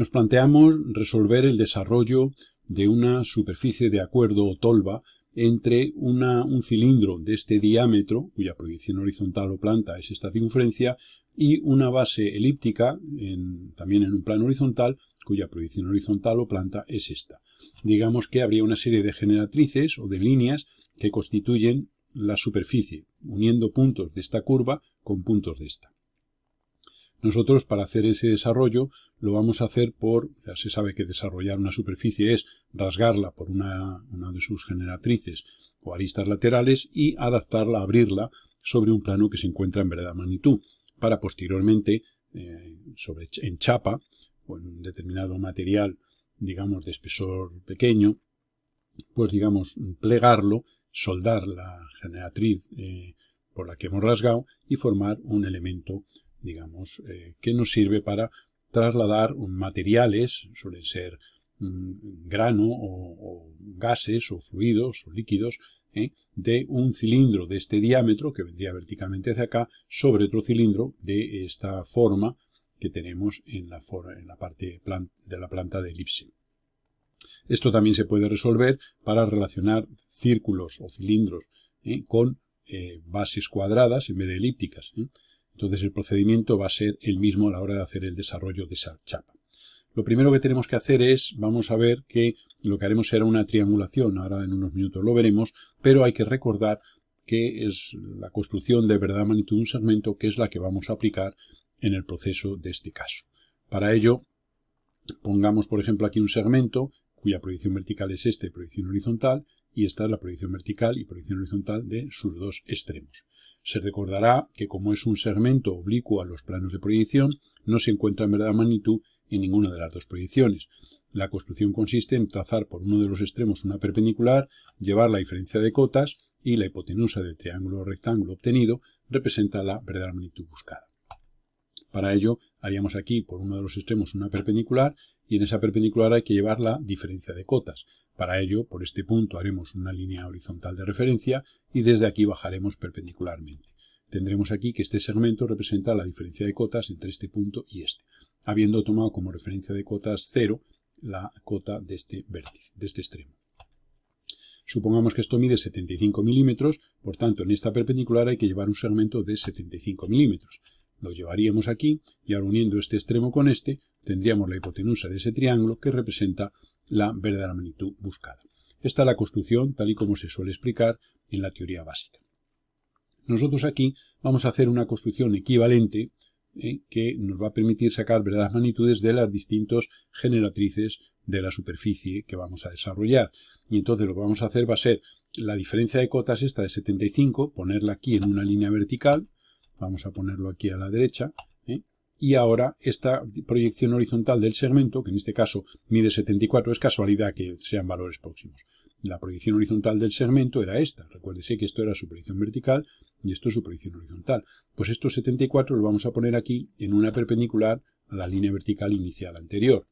Nos planteamos resolver el desarrollo de una superficie de acuerdo o tolva entre un cilindro de este diámetro, cuya proyección horizontal o planta es esta circunferencia, y una base elíptica, también en un plano horizontal, cuya proyección horizontal o planta es esta. Digamos que habría una serie de generatrices o de líneas que constituyen la superficie, uniendo puntos de esta curva con puntos de esta. Nosotros, para hacer ese desarrollo, lo vamos a hacer ya se sabe que desarrollar una superficie es rasgarla por una de sus generatrices o aristas laterales y adaptarla, abrirla sobre un plano que se encuentra en verdadera magnitud, para posteriormente, en chapa o en un determinado material, digamos, de espesor pequeño, pues digamos, plegarlo, soldar la generatriz por la que hemos rasgado y formar un elemento, digamos, que nos sirve para trasladar materiales, suelen ser grano o gases o fluidos o líquidos, de un cilindro de este diámetro, que vendría verticalmente hacia acá, sobre otro cilindro de esta forma que tenemos en la parte de la planta de elipse. Esto también se puede resolver para relacionar círculos o cilindros con bases cuadradas en vez de elípticas. Entonces el procedimiento va a ser el mismo a la hora de hacer el desarrollo de esa chapa. Lo primero que tenemos que hacer vamos a ver que lo que haremos será una triangulación, ahora en unos minutos lo veremos, pero hay que recordar que es la construcción de verdadera magnitud de un segmento, que es la que vamos a aplicar en el proceso de este caso. Para ello, pongamos por ejemplo aquí un segmento cuya proyección vertical es proyección horizontal, y esta es la proyección vertical y proyección horizontal de sus dos extremos. Se recordará que como es un segmento oblicuo a los planos de proyección, no se encuentra en verdadera magnitud en ninguna de las dos proyecciones. La construcción consiste en trazar por uno de los extremos una perpendicular, llevar la diferencia de cotas y la hipotenusa del triángulo o rectángulo obtenido representa la verdadera magnitud buscada. Para ello haríamos aquí por uno de los extremos una perpendicular y en esa perpendicular hay que llevar la diferencia de cotas. Para ello, por este punto haremos una línea horizontal de referencia y desde aquí bajaremos perpendicularmente. Tendremos aquí que este segmento representa la diferencia de cotas entre este punto y este, habiendo tomado como referencia de cotas 0 la cota de este vértice, de este extremo. Supongamos que esto mide 75 milímetros, por tanto en esta perpendicular hay que llevar un segmento de 75 milímetros. Lo llevaríamos aquí y ahora uniendo este extremo con este tendríamos la hipotenusa de ese triángulo que representa la verdadera magnitud buscada. Esta es la construcción tal y como se suele explicar en la teoría básica. Nosotros aquí vamos a hacer una construcción equivalente que nos va a permitir sacar verdaderas magnitudes de las distintas generatrices de la superficie que vamos a desarrollar. Y entonces lo que vamos a hacer va a ser la diferencia de cotas esta de 75, ponerla aquí en una línea vertical. Vamos a ponerlo aquí a la derecha. Y ahora esta proyección horizontal del segmento, que en este caso mide 74, es casualidad que sean valores próximos. La proyección horizontal del segmento era esta. Recuérdese que esto era su proyección vertical y esto es su proyección horizontal. Pues estos 74 los vamos a poner aquí en una perpendicular a la línea vertical inicial anterior.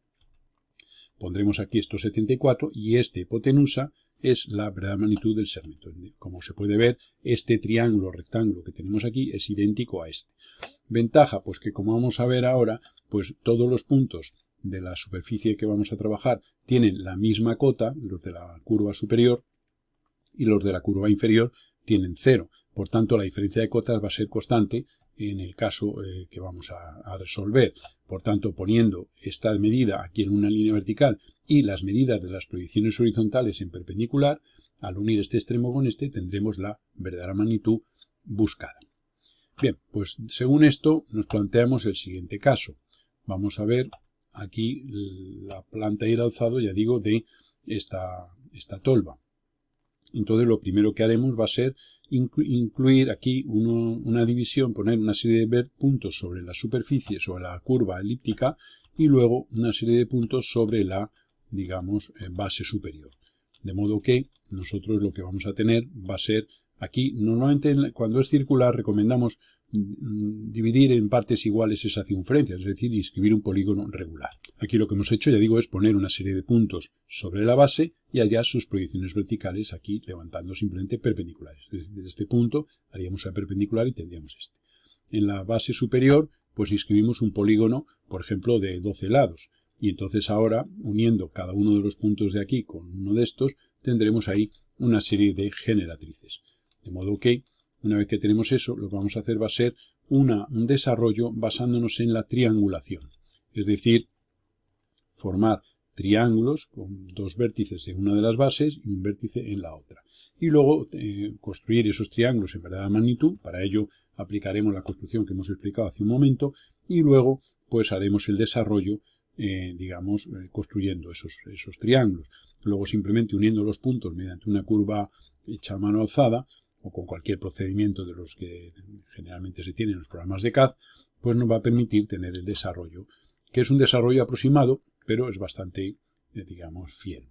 Pondremos aquí estos 74 y esta hipotenusa es la verdadera magnitud del segmento. Como se puede ver, este triángulo rectángulo que tenemos aquí es idéntico a este. Ventaja, pues que como vamos a ver ahora, pues todos los puntos de la superficie que vamos a trabajar tienen la misma cota, los de la curva superior, y los de la curva inferior tienen 0. Por tanto, la diferencia de cotas va a ser constante en el caso que vamos a resolver. Por tanto, poniendo esta medida aquí en una línea vertical y las medidas de las proyecciones horizontales en perpendicular, al unir este extremo con este tendremos la verdadera magnitud buscada. Bien, pues según esto nos planteamos el siguiente caso. Vamos a ver aquí la planta y el alzado, ya digo, de esta tolva. Entonces lo primero que haremos va a ser incluir aquí una división, poner una serie de puntos sobre la superficie, sobre la curva elíptica y luego una serie de puntos sobre la, digamos, base superior. De modo que nosotros lo que vamos a tener va a ser aquí, normalmente cuando es circular recomendamos dividir en partes iguales esa circunferencia, es decir, inscribir un polígono regular. Aquí lo que hemos hecho, ya digo, es poner una serie de puntos sobre la base y allá sus proyecciones verticales aquí levantando simplemente perpendiculares. Desde este punto haríamos la perpendicular y tendríamos este. En la base superior, pues inscribimos un polígono, por ejemplo, de 12 lados. Y entonces ahora, uniendo cada uno de los puntos de aquí con uno de estos, tendremos ahí una serie de generatrices. De modo que, una vez que tenemos eso, lo que vamos a hacer va a ser un desarrollo basándonos en la triangulación. Es decir, formar triángulos con dos vértices en una de las bases y un vértice en la otra. Y luego construir esos triángulos en verdadera magnitud. Para ello aplicaremos la construcción que hemos explicado hace un momento y luego pues haremos el desarrollo, construyendo esos triángulos. Luego simplemente uniendo los puntos mediante una curva hecha a mano alzada o con cualquier procedimiento de los que generalmente se tienen en los programas de CAD, pues nos va a permitir tener el desarrollo, que es un desarrollo aproximado, pero es bastante, fiel.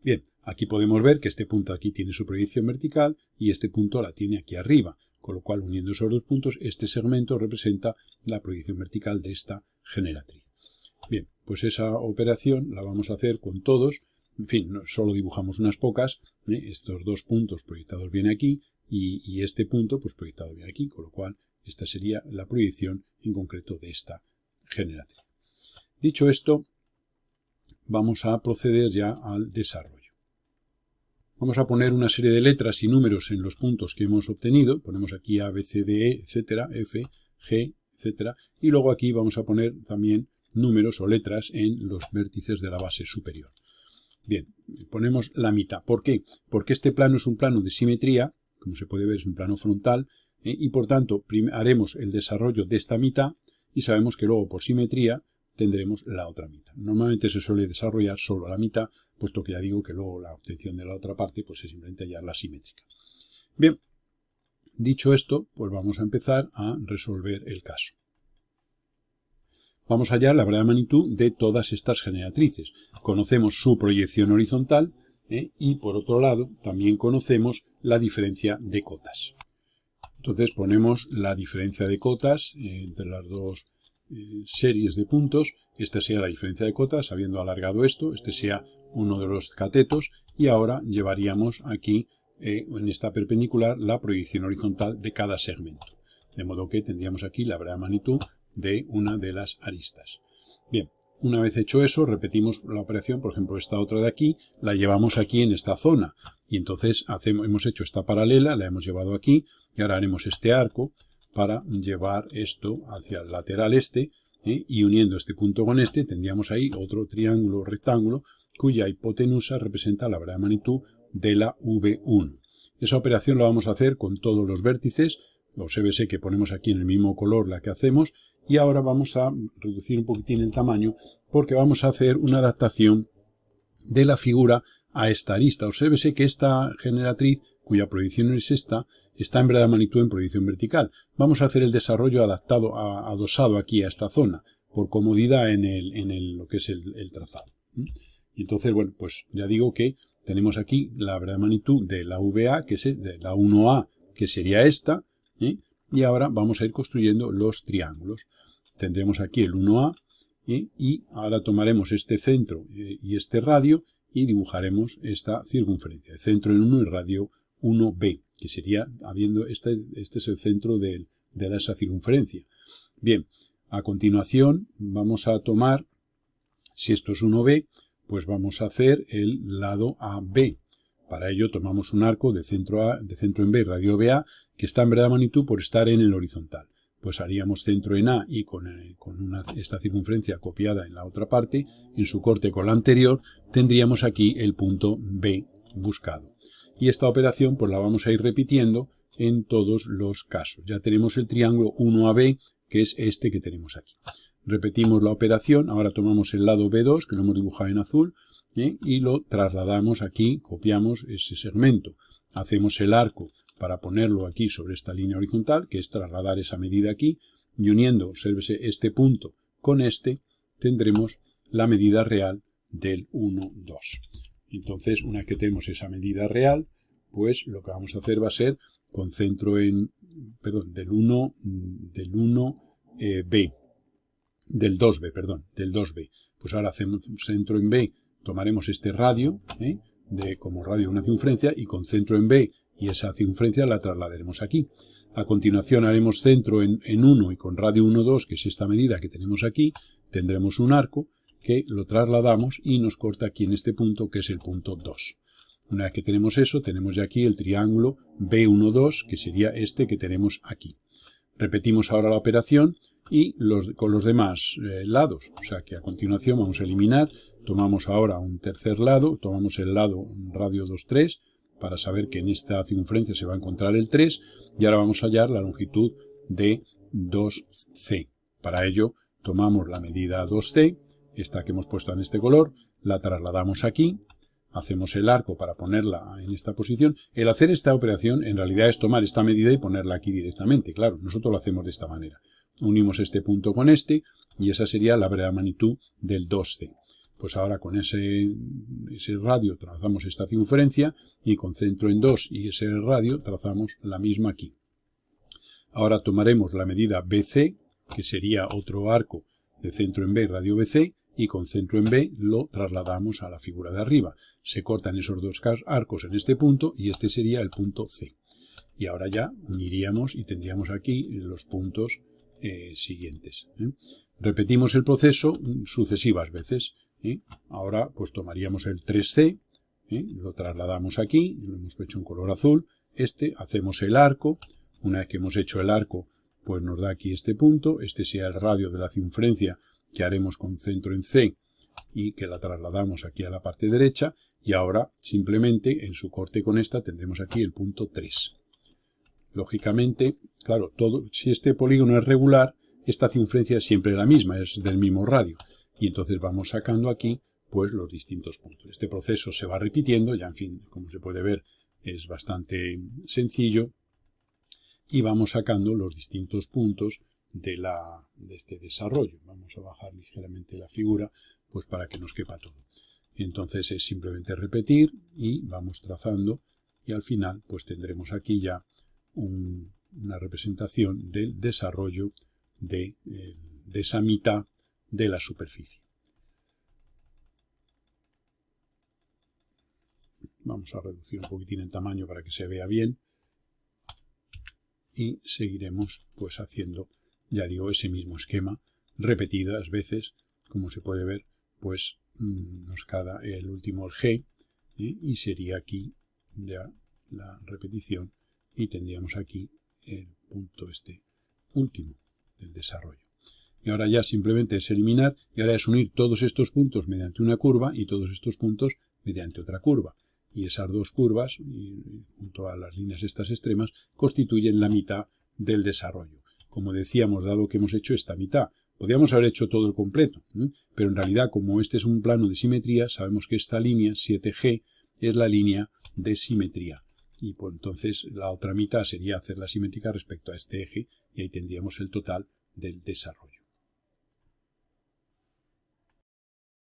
Bien, aquí podemos ver que este punto aquí tiene su proyección vertical y este punto la tiene aquí arriba, con lo cual uniendo esos dos puntos, este segmento representa la proyección vertical de esta generatriz. Bien, pues esa operación la vamos a hacer con todos. En fin, solo dibujamos unas pocas. Estos dos puntos proyectados bien aquí y este punto pues proyectado bien aquí, con lo cual esta sería la proyección en concreto de esta generatriz. Dicho esto, vamos a proceder ya al desarrollo. Vamos a poner una serie de letras y números en los puntos que hemos obtenido. Ponemos aquí A, B, C, D, E, etcétera, F, G, etcétera. Y luego aquí vamos a poner también números o letras en los vértices de la base superior. Bien, ponemos la mitad. ¿Por qué? Porque este plano es un plano de simetría, como se puede ver es un plano frontal, y por tanto haremos el desarrollo de esta mitad y sabemos que luego por simetría tendremos la otra mitad. Normalmente se suele desarrollar solo la mitad, puesto que ya digo que luego la obtención de la otra parte pues es simplemente hallar la simétrica. Bien, dicho esto, pues vamos a empezar a resolver el caso. Vamos a hallar la verdadera magnitud de todas estas generatrices. Conocemos su proyección horizontal y por otro lado también conocemos la diferencia de cotas. Entonces ponemos la diferencia de cotas entre las dos series de puntos. Esta sea la diferencia de cotas, habiendo alargado esto, este sea uno de los catetos y ahora llevaríamos aquí en esta perpendicular la proyección horizontal de cada segmento. De modo que tendríamos aquí la verdadera magnitud de una de las aristas. Bien, una vez hecho eso, repetimos la operación, por ejemplo, esta otra de aquí, la llevamos aquí en esta zona. Y entonces hemos hecho esta paralela, la hemos llevado aquí, y ahora haremos este arco para llevar esto hacia el lateral este, y uniendo este punto con este, tendríamos ahí otro triángulo rectángulo, cuya hipotenusa representa la verdadera magnitud de la V1. Esa operación la vamos a hacer con todos los vértices. Obsérvese que ponemos aquí en el mismo color la que hacemos y ahora vamos a reducir un poquitín el tamaño porque vamos a hacer una adaptación de la figura a esta arista. Obsérvese que esta generatriz, cuya proyección es esta, está en verdadera magnitud en proyección vertical. Vamos a hacer el desarrollo adaptado, adosado aquí a esta zona, por comodidad en lo que es el trazado. Y entonces, bueno, pues ya digo que tenemos aquí la verdadera magnitud de la VA, que es de la 1A, que sería esta, y ahora vamos a ir construyendo los triángulos. Tendremos aquí el 1A y ahora tomaremos este centro y este radio y dibujaremos esta circunferencia. El centro en 1 y radio 1B, que sería, este es el centro de esa circunferencia. Bien, a continuación vamos a tomar, si esto es 1B, pues vamos a hacer el lado AB. Para ello tomamos un arco de centro en B, radio BA, que está en verdadera magnitud por estar en el horizontal. Pues haríamos centro en A y con esta circunferencia copiada en la otra parte, en su corte con la anterior, tendríamos aquí el punto B buscado. Y esta operación pues la vamos a ir repitiendo en todos los casos. Ya tenemos el triángulo 1AB, que es este que tenemos aquí. Repetimos la operación, ahora tomamos el lado B2, que lo hemos dibujado en azul, y lo trasladamos aquí, copiamos ese segmento. Hacemos el arco para ponerlo aquí sobre esta línea horizontal, que es trasladar esa medida aquí, y uniendo, obsérvese, este punto con este, tendremos la medida real del 1, 2. Entonces, una vez que tenemos esa medida real, pues lo que vamos a hacer va a ser con centro en, del 2B. Pues ahora hacemos centro en B, tomaremos este radio, como radio de una circunferencia, y con centro en B y esa circunferencia la trasladaremos aquí. A continuación haremos centro en 1 y con radio 1, 2, que es esta medida que tenemos aquí, tendremos un arco que lo trasladamos y nos corta aquí en este punto, que es el punto 2. Una vez que tenemos eso, tenemos ya aquí el triángulo B12, que sería este que tenemos aquí. Repetimos ahora la operación y con los demás lados. O sea que a continuación vamos a eliminar, tomamos ahora un tercer lado, tomamos el lado radio 2, 3, para saber que en esta circunferencia se va a encontrar el 3, y ahora vamos a hallar la longitud de 2C. Para ello tomamos la medida 2C, esta que hemos puesto en este color, la trasladamos aquí, hacemos el arco para ponerla en esta posición. El hacer esta operación en realidad es tomar esta medida y ponerla aquí directamente. Claro, nosotros lo hacemos de esta manera. Unimos este punto con este y esa sería la verdadera magnitud del 2C. Pues ahora con ese radio trazamos esta circunferencia y con centro en 2 y ese radio trazamos la misma aquí. Ahora tomaremos la medida BC, que sería otro arco de centro en B, radio BC, y con centro en B lo trasladamos a la figura de arriba. Se cortan esos dos arcos en este punto y este sería el punto C. Y ahora ya uniríamos y tendríamos aquí los puntos siguientes. Repetimos el proceso sucesivas veces. Ahora pues tomaríamos el 3C, lo trasladamos aquí, lo hemos hecho en color azul, hacemos el arco. Una vez que hemos hecho el arco, pues nos da aquí este punto, este sea el radio de la circunferencia que haremos con centro en C y que la trasladamos aquí a la parte derecha, y ahora simplemente en su corte con esta tendremos aquí el punto 3. Lógicamente, claro, si este polígono es regular, esta circunferencia es siempre la misma, es del mismo radio, y entonces vamos sacando aquí pues los distintos puntos. Este proceso se va repitiendo, ya en fin, como se puede ver, es bastante sencillo, y vamos sacando los distintos puntos de este desarrollo. Vamos a bajar ligeramente la figura pues para que nos quepa todo. Entonces es simplemente repetir y vamos trazando, y al final pues tendremos aquí ya una representación del desarrollo de esa mitad de la superficie. Vamos a reducir un poquitín el tamaño para que se vea bien. Y seguiremos pues haciendo, ya digo, ese mismo esquema repetidas veces. Como se puede ver, pues nos queda el último, el G, y sería aquí ya la repetición y tendríamos aquí el punto último del desarrollo. Y ahora ya simplemente es eliminar, y ahora es unir todos estos puntos mediante una curva y todos estos puntos mediante otra curva. Y esas dos curvas, junto a las líneas estas extremas, constituyen la mitad del desarrollo. Como decíamos, dado que hemos hecho esta mitad, podríamos haber hecho todo el completo, pero en realidad, como este es un plano de simetría, sabemos que esta línea, 7G, es la línea de simetría. Y pues entonces la otra mitad sería hacerla simétrica respecto a este eje, y ahí tendríamos el total del desarrollo.